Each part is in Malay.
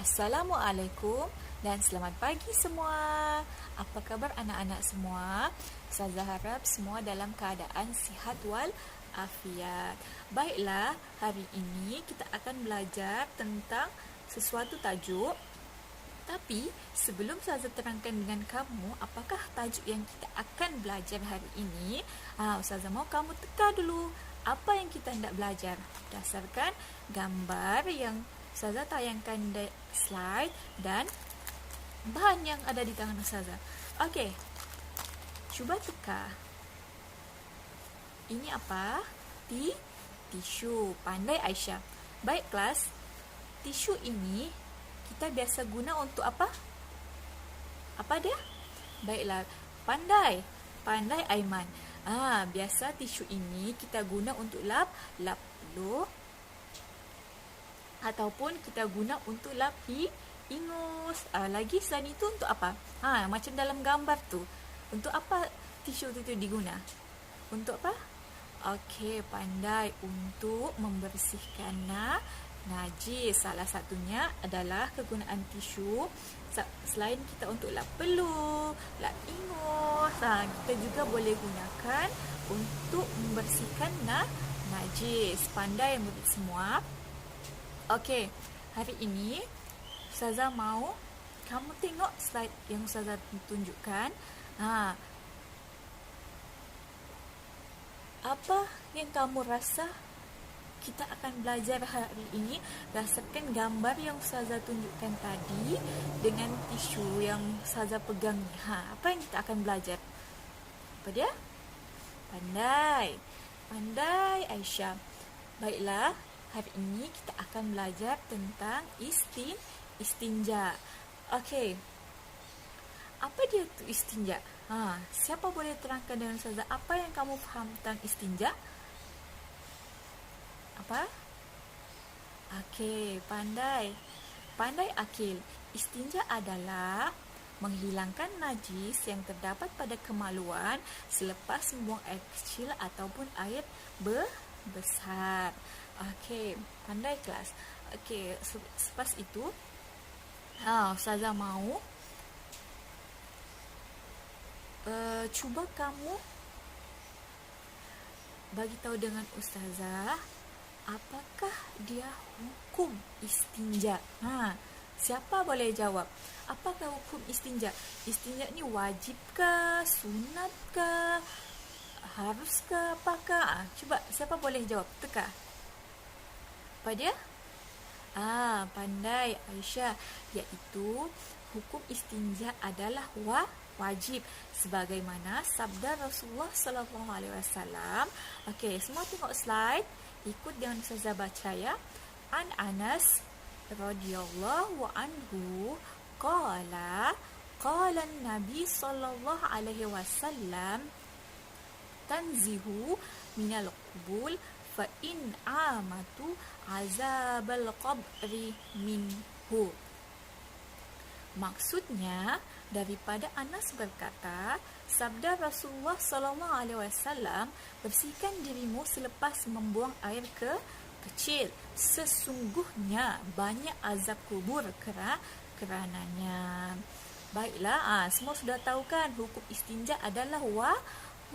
Assalamualaikum dan selamat pagi semua. Apa khabar anak-anak semua? Ustazah harap semua dalam keadaan sihat wal afiat. Baiklah, hari ini kita akan belajar tentang sesuatu tajuk. Tapi sebelum Ustazah terangkan dengan kamu apakah tajuk yang kita akan belajar hari ini, Ustazah mau kamu teka dulu apa yang kita hendak belajar berdasarkan gambar yang Ustazah tayangkan di slide dan bahan yang ada di tangan Ustazah. Okey, cuba teka. Ini apa? Tisu. Pandai Aisyah. Baik kelas, tisu ini kita biasa guna untuk apa? Apa dia? Baiklah, pandai Aiman. Biasa tisu ini kita guna untuk lap peluh ataupun kita guna untuk lap ingus. Lagi selain itu untuk apa? Macam dalam gambar tu. Untuk apa tisu itu diguna? Untuk apa? Okey, pandai untuk membersihkan najis. Salah satunya adalah kegunaan tisu. Selain kita untuk lap peluh, lap ingus, kita juga boleh gunakan untuk membersihkan najis. Pandai murid semua. Okey, hari ini Ustazah mau kamu tengok slide yang Ustazah tunjukkan. Apa yang kamu rasa kita akan belajar hari ini berdasarkan gambar yang Ustazah tunjukkan tadi dengan tisu yang Ustazah pegang ni? Apa yang kita akan belajar? Apa dia? Pandai Aisyah. Baiklah, hari ini kita akan belajar tentang istinja. Okey. Apa dia tu istinja? Siapa boleh terangkan dengan Ustazah apa yang kamu faham tentang istinja? Apa? Okey, pandai Akil. Istinja adalah menghilangkan najis yang terdapat pada kemaluan selepas membuang air kecil ataupun air besar. Okey, pandai kelas. Okey, selepas itu Ustazah mau cuba kamu bagi tahu dengan Ustazah apakah dia hukum istinja. Siapa boleh jawab? Apakah hukum istinja? Istinja ni wajib ke, sunat ke, harus ke, apakah? Cuba siapa boleh jawab? Teka. Apa dia? Pandai Aisyah, iaitu hukum istinja adalah wajib sebagaimana sabda Rasulullah sallallahu alaihi wasallam. Okey, semua tengok slide, ikut dengan Ustazah baca ya. An Anas radhiyallahu anhu qala Nabi sallallahu alaihi wasallam tanzihu minal qubul fa in amatu azabal qabri minhu. Maksudnya, daripada Anas berkata, sabda Rasulullah sallallahu alaihi wasallam, bersihkan dirimu selepas membuang air kecil. Sesungguhnya banyak azab kubur kerananya. Baiklah, semua sudah tahu kan hukum istinja adalah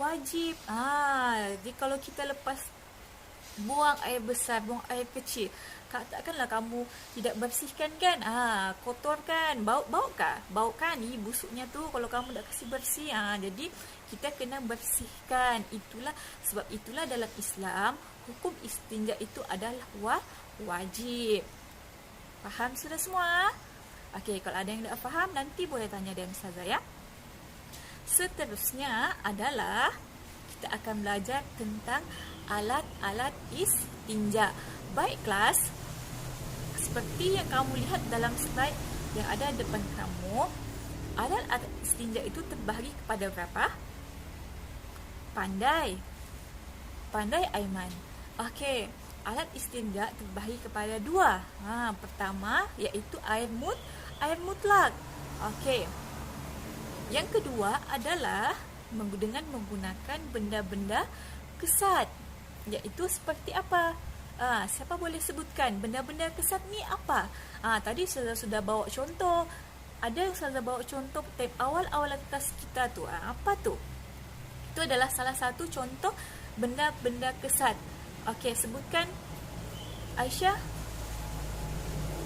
wajib. Jadi kalau kita lepas buang air besar, buang air kecil, katakanlah kamu tidak bersihkan kan, kotor kan, bau kan, busuknya tu kalau kamu tak kasih bersih, jadi kita kena bersihkan. Sebab itulah dalam Islam hukum istinja itu adalah wajib. Faham sudah semua? Okey, kalau ada yang tak faham nanti boleh tanya dengan Ustazah ya. Seterusnya adalah kita akan belajar tentang alat-alat istinja. Baik kelas, seperti yang kamu lihat dalam slide yang ada depan kamu, alat-alat istinja itu terbahagi kepada berapa? Pandai Aiman. Okey, alat istinja terbahagi kepada dua. Pertama iaitu air mutlak. Okey. Yang kedua adalah dengan menggunakan benda-benda kesat, iaitu seperti apa? Siapa boleh sebutkan benda-benda kesat ni apa? Tadi sudah bawa contoh. Ada yang sudah bawa contoh tab awal-awal atas kita tu. Apa tu? Itu adalah salah satu contoh benda-benda kesat. Okey, sebutkan. Aisyah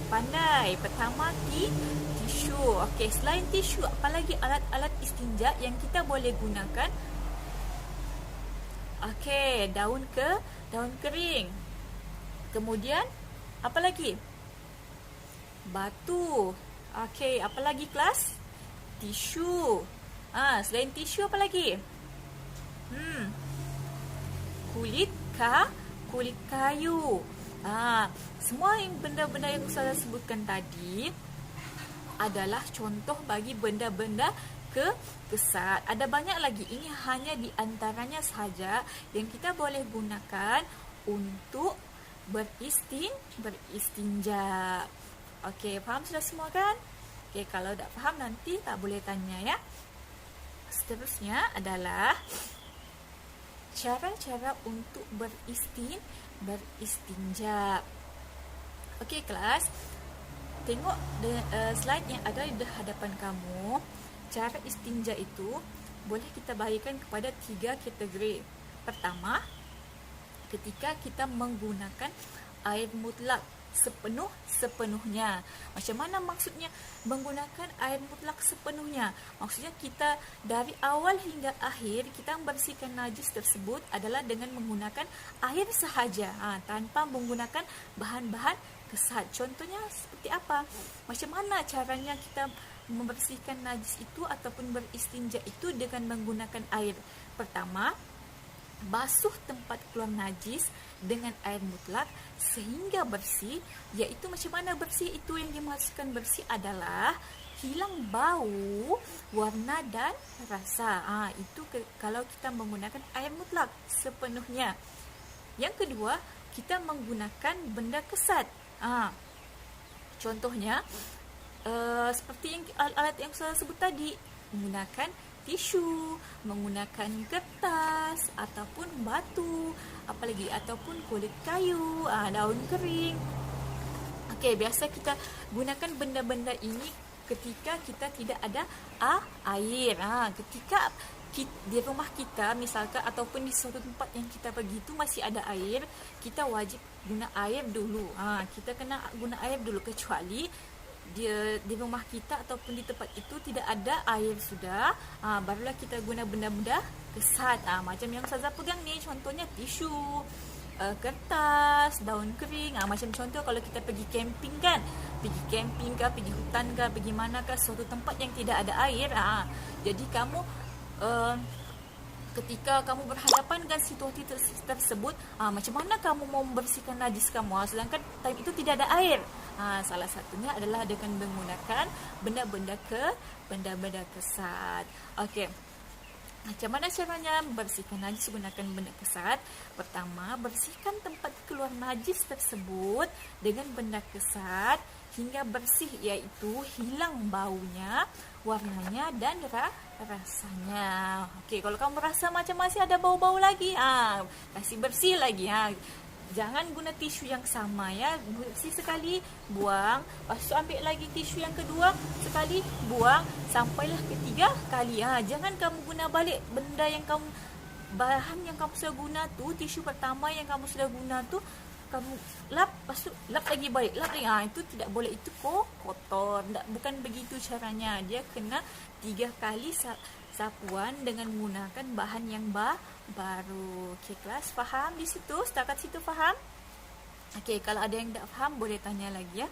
pandai. Pertama, tisu. Okey, selain tisu, apa lagi alat-alat istinja yang kita boleh gunakan? Okey, daun kering. Kemudian, apa lagi? Batu. Okey, apa lagi kelas? Tisu. Selain tisu apa lagi? Kulit kayu. Semua yang benda-benda yang saya sebutkan tadi adalah contoh bagi benda-benda kesat. Ada banyak lagi. Ini hanya di antaranya sahaja yang kita boleh gunakan untuk beristinja. Okey, faham sudah semua kan? Okey, kalau tak faham nanti tak boleh tanya ya. Seterusnya adalah cara-cara untuk beristinja. Okey kelas, tengok slide yang ada di hadapan kamu. Cara istinja itu boleh kita bahagikan kepada 3 kategori. Pertama, ketika kita menggunakan air mutlak sepenuhnya. Macam mana maksudnya menggunakan air mutlak sepenuhnya? Maksudnya kita dari awal hingga akhir kita membersihkan najis tersebut adalah dengan menggunakan air sahaja, tanpa menggunakan bahan-bahan kesat. Contohnya seperti apa? Macam mana caranya kita membersihkan najis itu ataupun beristinja itu dengan menggunakan air? Pertama, basuh tempat keluar najis dengan air mutlak sehingga bersih. Iaitu macam mana bersih itu? Yang dimaksudkan bersih adalah hilang bau, warna dan rasa. Itu kalau kita menggunakan air mutlak sepenuhnya. Yang kedua, kita menggunakan benda kesat. Contohnya seperti alat yang saya sebut tadi, menggunakan tisu, menggunakan kertas ataupun batu, apalagi ataupun kulit kayu, daun kering. Okey, biasa kita gunakan benda-benda ini ketika kita tidak ada air. Ketika di rumah kita misalkan ataupun di suatu tempat yang kita pergi itu masih ada air, kita wajib guna air dulu. Kita kena guna air dulu, kecuali di rumah kita ataupun di tempat itu tidak ada air sudah, barulah kita guna benda-benda kesat. Macam yang Ustazah pegang ni, contohnya tisu, kertas, daun kering. Macam contoh kalau kita pergi camping kan, pergi camping ke, pergi hutan ke, pergi mana ke, suatu tempat yang tidak ada air. Jadi kamu ketika kamu berhadapan dengan situasi tersebut, macam mana kamu mau membersihkan najis kamu, sedangkan time itu tidak ada air? Salah satunya adalah dengan menggunakan benda-benda kesat. Okey, macam mana caranya bersihkan najis menggunakan benda kesat? Pertama, bersihkan tempat keluar najis tersebut dengan benda kesat hingga bersih, iaitu hilang baunya, warnanya dan rasanya. Okey, kalau kamu rasa macam masih ada bau-bau lagi, kasih bersih lagi. Jangan guna tisu yang sama ya. Bersih sekali, buang. Lepas tu ambil lagi tisu yang kedua, sekali, buang. Sampailah ketiga kali. Jangan kamu guna balik benda yang bahan yang kamu sudah guna tu. Tisu pertama yang kamu sudah guna tu kamu lap, lepas tu lap lagi balik, lap lagi. Itu tidak boleh, itu kotor. Bukan begitu caranya. Dia kena 3 kali sapuan dengan menggunakan bahan yang baru. Okey kelas, faham di situ? Setakat situ faham? Okey, kalau ada yang tak faham boleh tanya lagi ya.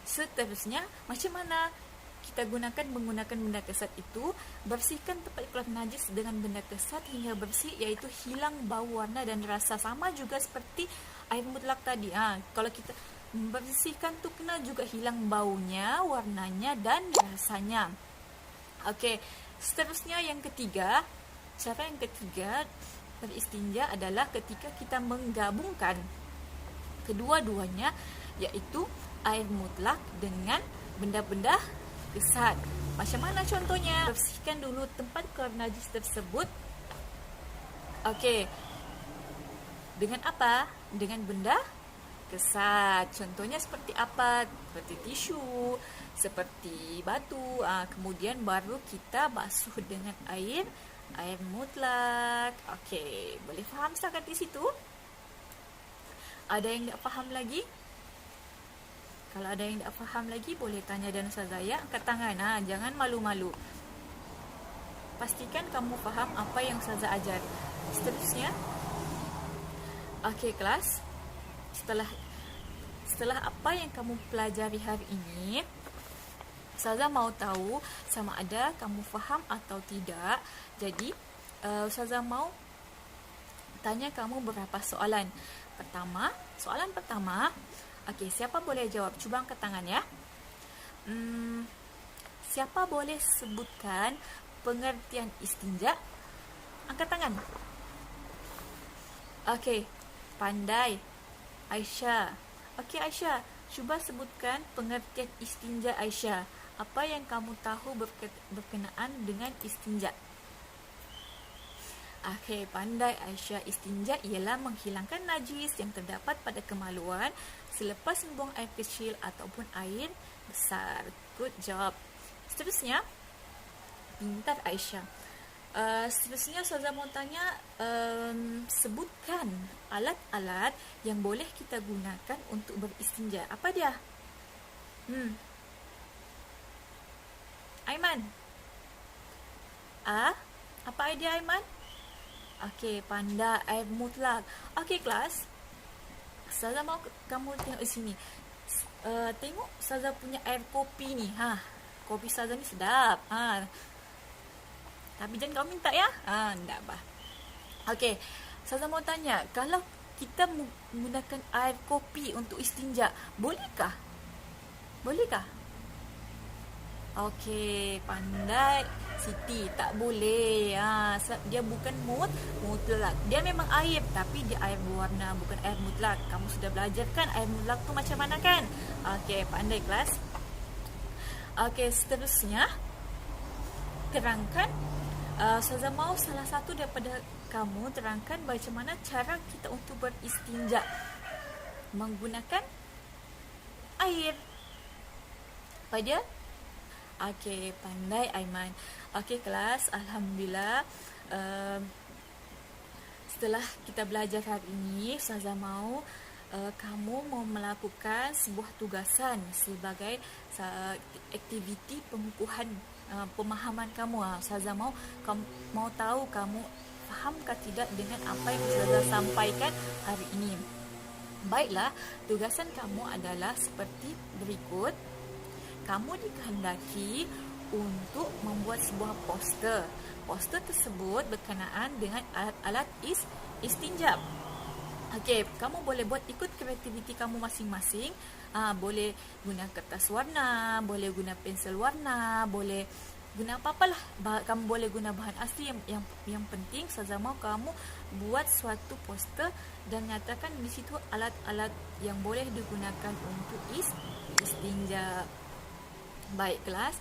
Seterusnya, macam mana kita menggunakan benda kesat itu? Bersihkan tempat keluar najis dengan benda kesat hingga bersih, iaitu hilang bau, warna dan rasa. Sama juga seperti air mutlak tadi. Kalau kita membersihkan tu kena juga hilang baunya, warnanya dan rasanya. Okey, seterusnya yang ketiga, cara yang ketiga beristinja adalah ketika kita menggabungkan kedua-duanya, iaitu air mutlak dengan benda-benda kesat. Macam mana contohnya? Bersihkan dulu tempat keluar najis tersebut. Okey, dengan apa? dengan benda kesat. Contohnya seperti apa? Seperti tisu, seperti batu. Kemudian baru kita basuh dengan air mutlak. Okey, boleh faham setakat di situ? Ada yang tak faham lagi? Kalau ada yang tak faham lagi, boleh tanya dan Ustazah ya. Angkat tangan, jangan malu-malu. Pastikan kamu faham apa yang Ustazah ajar. Seterusnya, okey kelas, setelah apa yang kamu pelajari hari ini, Ustazah mau tahu sama ada kamu faham atau tidak. Jadi, Ustazah mau tanya kamu beberapa soalan. Soalan pertama, okey, siapa boleh jawab? Cuba angkat tangan ya. Siapa boleh sebutkan pengertian istinja? Angkat tangan. Okey, pandai. Aisyah. Okey Aisyah, cuba sebutkan pengertian istinja Aisyah. Apa yang kamu tahu berkenaan dengan istinja? Okey, pandai Aisyah. Istinja ialah menghilangkan najis yang terdapat pada kemaluan selepas membuang air kecil ataupun air besar. Good job. Seterusnya, pintar Aisyah. Seterusnya Ustazah mau tanya, sebutkan alat-alat yang boleh kita gunakan untuk beristinja. Apa dia? Aiman. Apa idea Aiman? Okey, pandai air mutlak. Okey kelas, Ustazah mau kamu tengok di sini. Tengok Ustazah punya air kopi ni. Kopi Ustazah ni sedap. Tapi jangan kau minta ya. Tak apa. Okey, Ustazah mau tanya, kalau kita menggunakan air kopi untuk istinja, bolehkah? Bolehkah? Okey, pandai Siti. Tak boleh. Dia bukan mutlak. Dia memang air, tapi dia air berwarna, bukan air mutlak. Kamu sudah belajar kan air mutlak tu macam mana kan? Okey, pandai kelas. Okey, seterusnya, terangkan. Ustazah mau salah satu daripada kamu terangkan macam mana cara kita untuk beristinja menggunakan air. Apa dia? Okey, pandai Aiman. Okey kelas, alhamdulillah. Setelah kita belajar hari ini, Ustazah mau kamu mau melakukan sebuah tugasan sebagai aktiviti pengukuhan pemahaman kamu. Ustazah mau kamu mau tahu kamu fahamkah tidak dengan apa yang Ustazah sampaikan hari ini. Baiklah, tugasan kamu adalah seperti berikut. Kamu dikehendaki untuk membuat sebuah poster. Poster tersebut berkenaan dengan alat-alat istinja. Okey, kamu boleh buat ikut kreativiti kamu masing-masing. Boleh guna kertas warna, boleh guna pensel warna, boleh guna apa-apalah. Kamu boleh guna bahan asli yang penting Ustazah mau kamu buat suatu poster dan nyatakan di situ alat-alat yang boleh digunakan untuk istinja. Baik kelas,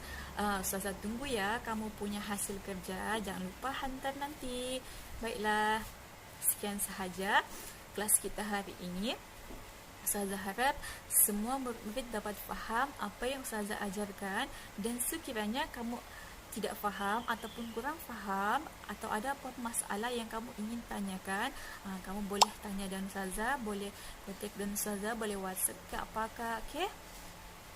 Ustazah tunggu ya kamu punya hasil kerja. Jangan lupa hantar nanti. Baiklah, sekian sahaja kelas kita hari ini. Ustazah harap semua murid dapat faham apa yang Ustazah ajarkan, dan sekiranya kamu tidak faham ataupun kurang faham atau ada apa masalah yang kamu ingin tanyakan, kamu boleh tanya dan Ustazah, boleh kontak dan Ustazah, boleh WhatsApp ke apakah. Okey,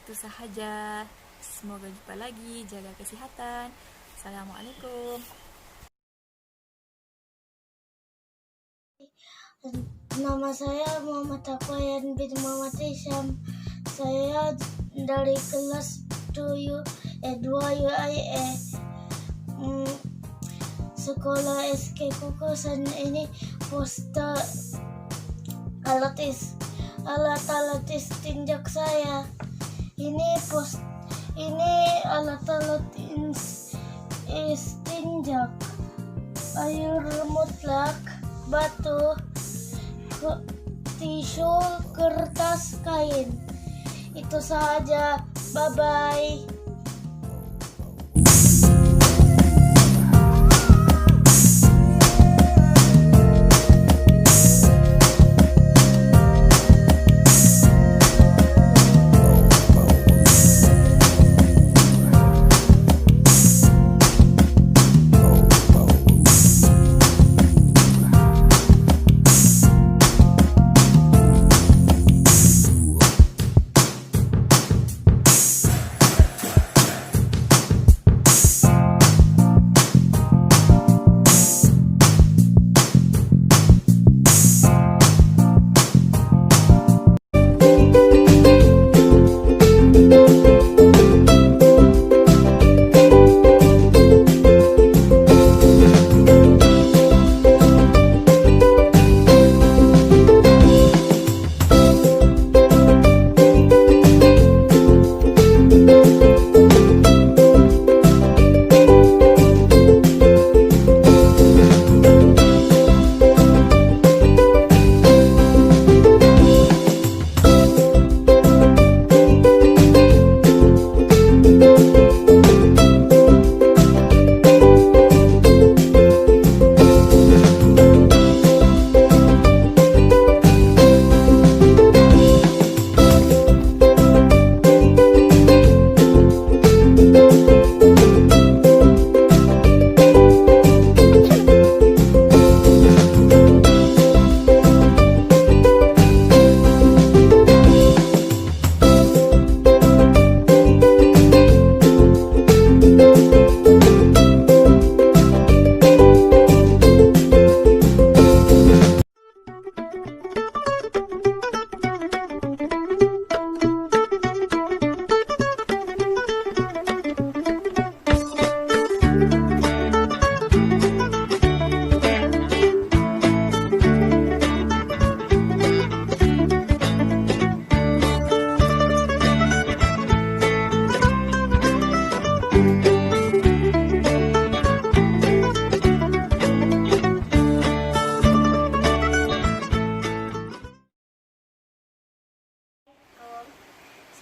itu sahaja. Semoga jumpa lagi. Jaga kesihatan. Assalamualaikum. Nama saya Muhammad Afayan bin Muhammad Isyam. Saya dari kelas 2 UIA. Sekolah SK Kukusan. Ini poster alat-alat istinjak saya. Ini alat-alat istinjak, air mutlak, batu, tisu, kertas, kain. Itu saja. Bye-bye.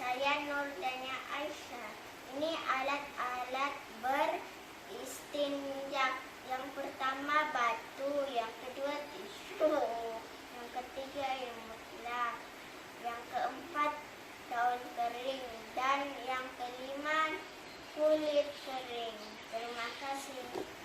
Saya Nurdania Aisyah. Ini alat-alat beristinja. Yang pertama batu, yang kedua tisu, yang ketiga air mutlak, yang keempat daun kering, dan yang kelima kulit kering. Terima kasih.